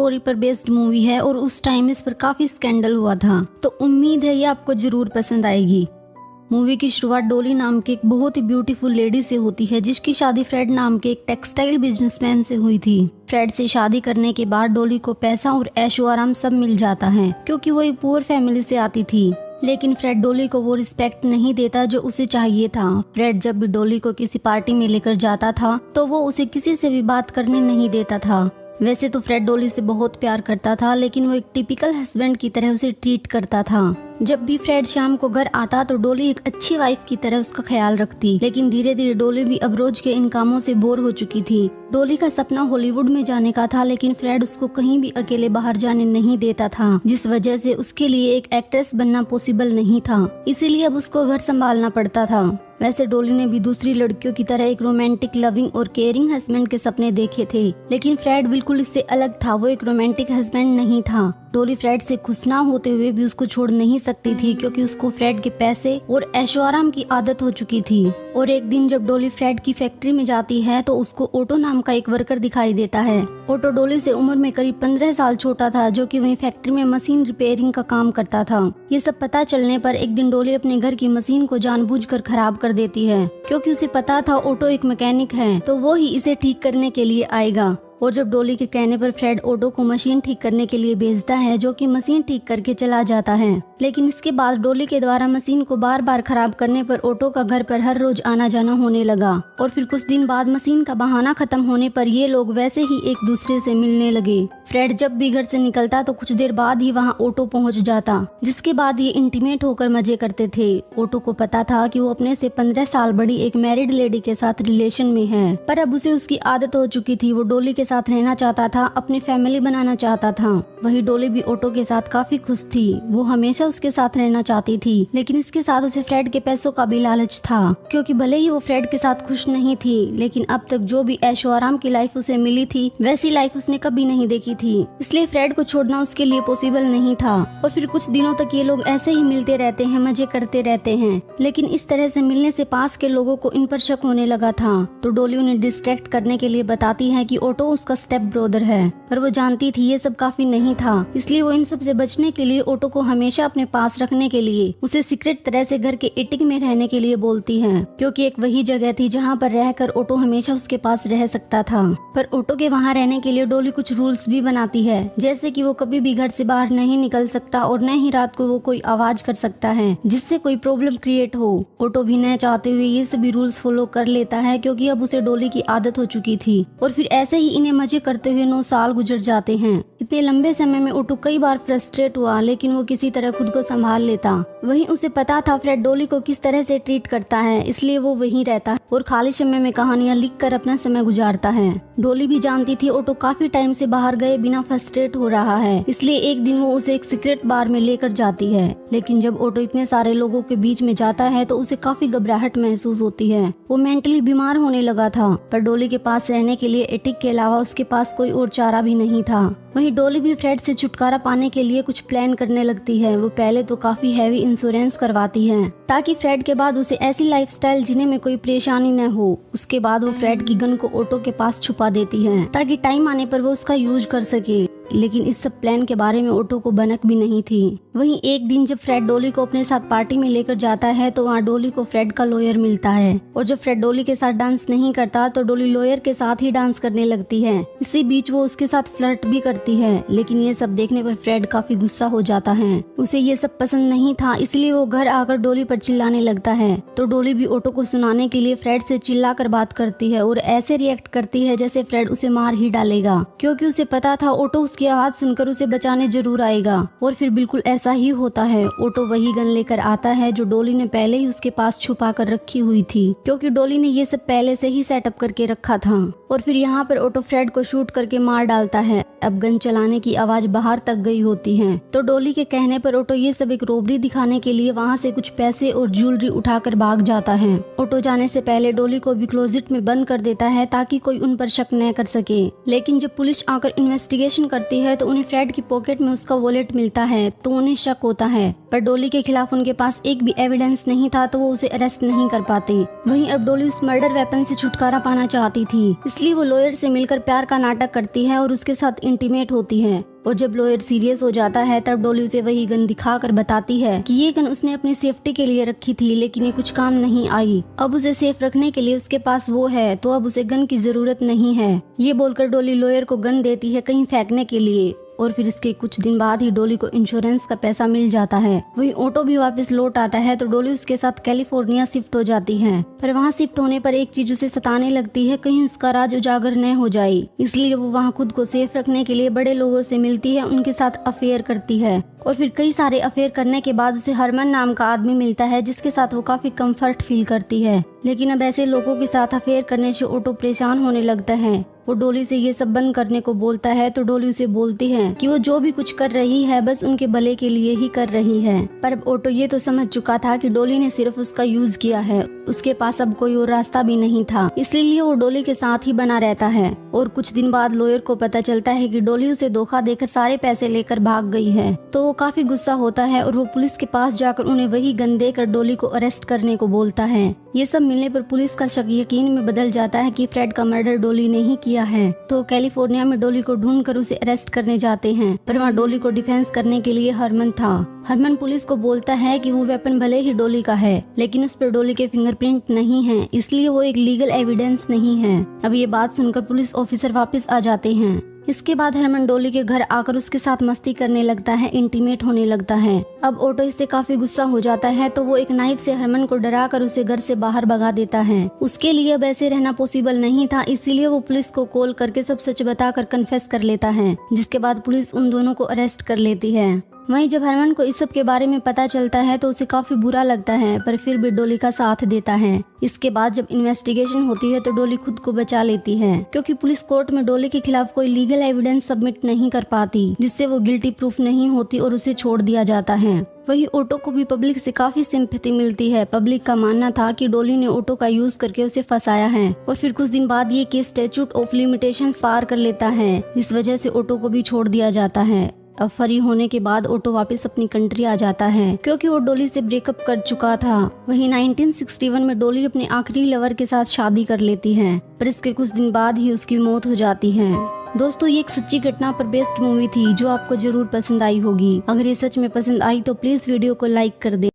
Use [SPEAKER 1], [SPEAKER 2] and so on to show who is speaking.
[SPEAKER 1] Story पर based movie है और उस टाइम इस पर काफी स्कैंडल हुआ था, तो उम्मीद है ये आपको जरूर पसंद आएगी। मूवी की शुरुआत डॉली नाम के एक बहुत ही ब्यूटीफुल लेडी से होती है, जिसकी शादी फ्रेड नाम के एक टेक्सटाइल बिजनेसमैन से हुई थी। फ्रेड से शादी करने के बाद डॉली को पैसा और ऐशो आराम सब मिल जाता है, क्योंकि वो एक पुअर फैमिली से आती थी। लेकिन फ्रेड डॉली को वो रिस्पेक्ट नहीं देता जो उसे चाहिए था। फ्रेड जब भी डॉली को किसी पार्टी में लेकर जाता था तो वो उसे किसी से भी बात करने नहीं देता था। वैसे तो फ्रेड डॉली से बहुत प्यार करता था, लेकिन वो एक टिपिकल हस्बैंड की तरह उसे ट्रीट करता था। जब भी फ्रेड शाम को घर आता तो डॉली एक अच्छी वाइफ की तरह उसका ख्याल रखती। लेकिन धीरे धीरे डॉली भी अब रोज के इन कामों से बोर हो चुकी थी। डॉली का सपना हॉलीवुड में जाने का था, लेकिन फ्रेड उसको कहीं भी अकेले बाहर जाने नहीं देता था, जिस वजह से उसके लिए एक एक्ट्रेस बनना पॉसिबल नहीं था। इसीलिए अब उसको घर संभालना पड़ता था। वैसे डॉली ने भी दूसरी लड़कियों की तरह एक रोमांटिक, लविंग और केयरिंग हस्बैंड के सपने देखे थे, लेकिन फ्रेड बिल्कुल इससे अलग था। वो एक रोमांटिक हस्बैंड नहीं था। डॉली फ्रेड से खुश ना होते हुए भी उसको छोड़ नहीं सकती थी, क्योंकि उसको फ्रेड के पैसे और ऐशो आराम की आदत हो चुकी थी। और एक दिन जब डॉली फ्रेड की फैक्ट्री में जाती है तो उसको ऑटो नाम का एक वर्कर दिखाई देता है। ऑटो डॉली से उम्र में करीब 15 साल छोटा था, जो कि वहीं फैक्ट्री में मशीन रिपेयरिंग का काम करता था। ये सब पता चलने पर एक दिन डॉली अपने घर की मशीन को जानबूझकर खराब कर देती है, क्योंकि उसे पता था ऑटो एक मैकेनिक है तो वो ही इसे ठीक करने के लिए आएगा। और जब डॉली के कहने पर फ्रेड ऑटो को मशीन ठीक करने के लिए भेजता है, जो कि मशीन ठीक करके चला जाता है। लेकिन इसके बाद डॉली के द्वारा मशीन को बार बार खराब करने पर ऑटो का घर पर हर रोज आना जाना होने लगा। और फिर कुछ दिन बाद मशीन का बहाना खत्म होने पर ये लोग वैसे ही एक दूसरे से मिलने लगे। फ्रेड जब भी घर से निकलता तो कुछ देर बाद ही वहाँ ऑटो पहुँच जाता, जिसके बाद ये इंटीमेट होकर मजे करते थे। ऑटो को पता था कि वो अपने से 15 साल बड़ी एक मैरिड लेडी के साथ रिलेशन में है, पर अब उसे उसकी आदत हो चुकी थी। वो डॉली के साथ रहना चाहता था, अपनी फैमिली बनाना चाहता था। वही डॉली भी ऑटो के साथ काफी खुश थी। वो हमेशा उसके साथ रहना चाहती थी, लेकिन इसके साथ उसे फ्रेड के पैसों का भी लालच था, क्योंकि भले ही वो फ्रेड के साथ खुश नहीं थी, लेकिन अब तक जो भी ऐशो आराम की लाइफ उसे मिली थी वैसी लाइफ उसने कभी नहीं देखी थी। इसलिए फ्रेड को छोड़ना उसके लिए पॉसिबल नहीं था। और फिर कुछ दिनों तक ये लोग ऐसे ही मिलते रहते हैं, मजे करते रहते हैं। लेकिन इस तरह से मिलने से पास के लोगों को इन पर शक होने लगा था। तो डॉली उन्हें डिस्ट्रैक्ट करने के लिए बताती है कि ऑटो उसका स्टेप ब्रदर है, पर वो जानती थी ये सब काफी नहीं था। इसलिए वो इन सब से बचने के लिए ऑटो को हमेशा अपने पास रखने के लिए उसे सीक्रेट तरह से घर के एटिक में रहने के लिए बोलती है, क्योंकि एक वही जगह थी जहाँ पर रहकर ऑटो हमेशा उसके पास रह सकता था। पर ऑटो के वहाँ रहने के लिए डॉली कुछ रूल्स भी बनाती है, जैसे कि वो कभी भी घर से बाहर नहीं निकल सकता और न ही रात को वो कोई आवाज कर सकता है जिससे कोई प्रॉब्लम क्रिएट हो। ऑटो भी न चाहते हुए ये सभी रूल्स फॉलो कर लेता है, क्योंकि अब उसे डॉली की आदत हो चुकी थी। और फिर ऐसे ही इन्हें मजे करते हुए 9 साल गुजर जाते हैं। इतने लंबे समय में ऑटो कई बार फ्रस्ट्रेट हुआ, लेकिन वो किसी तरह खुद को संभाल लेता। वहीं उसे पता था फ्रेड डॉली को किस तरह से ट्रीट करता है, इसलिए वो वहीं रहता है और खाली समय में कहानियां लिखकर अपना समय गुजारता है। डॉली भी जानती थी ऑटो काफी टाइम से बाहर गए बिना फ्रस्ट्रेट हो रहा है, इसलिए एक दिन वो उसे एक सीक्रेट बार में लेकर जाती है। लेकिन जब ऑटो इतने सारे लोगों के बीच में जाता है तो उसे काफी घबराहट महसूस होती है। वो मेंटली बीमार होने लगा था, पर डॉली के पास रहने के लिए एटिक के अलावा उसके पास कोई और चारा भी नहीं था। वहीं डॉली भी फ्रेड से छुटकारा पाने के लिए कुछ प्लान करने लगती है। वो पहले तो काफी हैवी इंश्योरेंस करवाती है, ताकि फ्रेड के बाद उसे ऐसी लाइफस्टाइल जीने में कोई परेशानी न हो। उसके बाद वो फ्रेड की गन को ऑटो के पास छुपा देती है, ताकि टाइम आने पर वो उसका यूज कर सके। लेकिन इस सब प्लान के बारे में ऑटो को भनक भी नहीं थी। वहीं एक दिन जब फ्रेड डॉली को अपने साथ पार्टी में लेकर जाता है तो वहाँ डॉली को फ्रेड का लॉयर मिलता है, और जब फ्रेड डॉली के साथ डांस नहीं करता तो डॉली लॉयर के साथ ही डांस करने लगती है। इसी बीच वो उसके साथ फ्लर्ट भी करती है, लेकिन ये सब देखने पर फ्रेड काफी गुस्सा हो जाता है। उसे ये सब पसंद नहीं था, इसलिए वो घर आकर डॉली पर चिल्लाने लगता है। तो डॉली भी ऑटो को सुनाने के लिए फ्रेड से चिल्लाकर बात करती है और ऐसे रिएक्ट करती है जैसे फ्रेड उसे मार ही डालेगा, क्योंकि उसे पता था ऑटो की आवाज सुनकर उसे बचाने जरूर आएगा। और फिर बिल्कुल ऐसा ही होता है। ऑटो वही गन लेकर आता है जो डॉली ने पहले ही उसके पास छुपा कर रखी हुई थी, क्योंकि डॉली ने ये सब पहले से ही सेटअप करके रखा था। और फिर यहाँ पर ऑटो फ्रेड को शूट करके मार डालता है। अब गन चलाने की आवाज बाहर तक गई होती है, तो डॉली के कहने पर ऑटो ये सब एक रोबरी दिखाने के लिए वहाँ से कुछ पैसे और ज्वेलरी उठाकर भाग जाता है। ऑटो जाने से पहले डॉली को भी क्लोजेट में बंद कर देता है, ताकि कोई उन पर शक न कर सके। लेकिन जब पुलिस आकर इन्वेस्टिगेशन करती करती है तो उन्हें फ्रेड की पॉकेट में उसका वॉलेट मिलता है, तो उन्हें शक होता है। पर डॉली के खिलाफ उनके पास एक भी एविडेंस नहीं था, तो वो उसे अरेस्ट नहीं कर पाते। वहीं अब डॉली उस मर्डर वेपन से छुटकारा पाना चाहती थी, इसलिए वो लॉयर से मिलकर प्यार का नाटक करती है और उसके साथ इंटीमेट होती है। और जब लॉयर सीरियस हो जाता है तब डॉली उसे वही गन दिखाकर बताती है कि ये गन उसने अपनी सेफ्टी के लिए रखी थी, लेकिन ये कुछ काम नहीं आई। अब उसे सेफ रखने के लिए उसके पास वो है, तो अब उसे गन की जरूरत नहीं है। ये बोलकर डॉली लॉयर को गन देती है कहीं फेंकने के लिए। और फिर इसके कुछ दिन बाद ही डॉली को इंश्योरेंस का पैसा मिल जाता है। वही ऑटो भी वापस लौट आता है, तो डॉली उसके साथ कैलिफोर्निया शिफ्ट हो जाती है। पर वहाँ शिफ्ट होने पर एक चीज उसे सताने लगती है, कहीं उसका राज उजागर न हो जाए। इसलिए वो वहाँ खुद को सेफ रखने के लिए बड़े लोगों से मिलती है, उनके साथ अफेयर करती है। और फिर कई सारे अफेयर करने के बाद उसे हरमन नाम का आदमी मिलता है, जिसके साथ वो काफी कंफर्ट फील करती है। लेकिन अब ऐसे लोगों के साथ अफेयर करने से ऑटो परेशान होने लगता है। वो डॉली से ये सब बंद करने को बोलता है, तो डॉली उसे बोलती है कि वो जो भी कुछ कर रही है बस उनके भले के लिए ही कर रही है। पर अब ऑटो ये तो समझ चुका था कि डॉली ने सिर्फ उसका यूज किया है, उसके पास अब कोई और रास्ता भी नहीं था, इसलिए वो डॉली के साथ ही बना रहता है। और कुछ दिन बाद लॉयर को पता चलता है कि डॉली उसे धोखा देकर सारे पैसे लेकर भाग गई है, तो वो काफी गुस्सा होता है और वो पुलिस के पास जाकर उन्हें वही गन देकर डॉली को अरेस्ट करने को बोलता है। ये सब मिलने पर पुलिस का शक यकीन में बदल जाता है कि फ्रेड का मर्डर डॉली ने ही किया है, तो कैलिफोर्निया में डॉली को ढूंढकर उसे अरेस्ट करने जाते हैं। पर वहाँ डॉली को डिफेंस करने के लिए हरमन था। हरमन पुलिस को बोलता है कि वो वेपन भले ही डॉली का है, लेकिन उस पर डॉली के फिंगरप्रिंट नहीं है, इसलिए वो एक लीगल एविडेंस नहीं है। अब ये बात सुनकर पुलिस ऑफिसर वापस आ जाते हैं। इसके बाद हरमन डॉली के घर आकर उसके साथ मस्ती करने लगता है, इंटीमेट होने लगता है। अब ऑटो इससे काफी गुस्सा हो जाता है, तो वो एक नाइफ से हरमन को डराकर उसे घर से बाहर भगा देता है। उसके लिए अब ऐसे रहना पॉसिबल नहीं था, इसीलिए वो पुलिस को कॉल करके सब सच बताकर कन्फेस कर लेता है, जिसके बाद पुलिस उन दोनों को अरेस्ट कर लेती है। वहीं जब हरमन को इस सब के बारे में पता चलता है तो उसे काफी बुरा लगता है, पर फिर भी डॉली का साथ देता है। इसके बाद जब इन्वेस्टिगेशन होती है तो डॉली खुद को बचा लेती है, क्योंकि पुलिस कोर्ट में डॉली के खिलाफ कोई लीगल एविडेंस सबमिट नहीं कर पाती, जिससे वो गिल्टी प्रूफ नहीं होती और उसे छोड़ दिया जाता है। वही ऑटो को भी पब्लिक से काफी सिंपैथी मिलती है। पब्लिक का मानना था कि डॉली ने ऑटो का यूज करके उसे फंसाया है, और फिर कुछ दिन बाद ये केस स्टैट्यूट ऑफ लिमिटेशंस पार कर लेता है। इस वजह से ऑटो को भी छोड़ दिया जाता है। अब फ्री होने के बाद ऑटो वापस अपनी कंट्री आ जाता है, क्योंकि वो डॉली से ब्रेकअप कर चुका था। वहीं 1961 में डॉली अपने आखिरी लवर के साथ शादी कर लेती है, पर इसके कुछ दिन बाद ही उसकी मौत हो जाती है। दोस्तों, ये एक सच्ची घटना पर बेस्ड मूवी थी जो आपको जरूर पसंद आई होगी। अगर ये सच में पसंद आई तो प्लीज वीडियो को लाइक कर दे।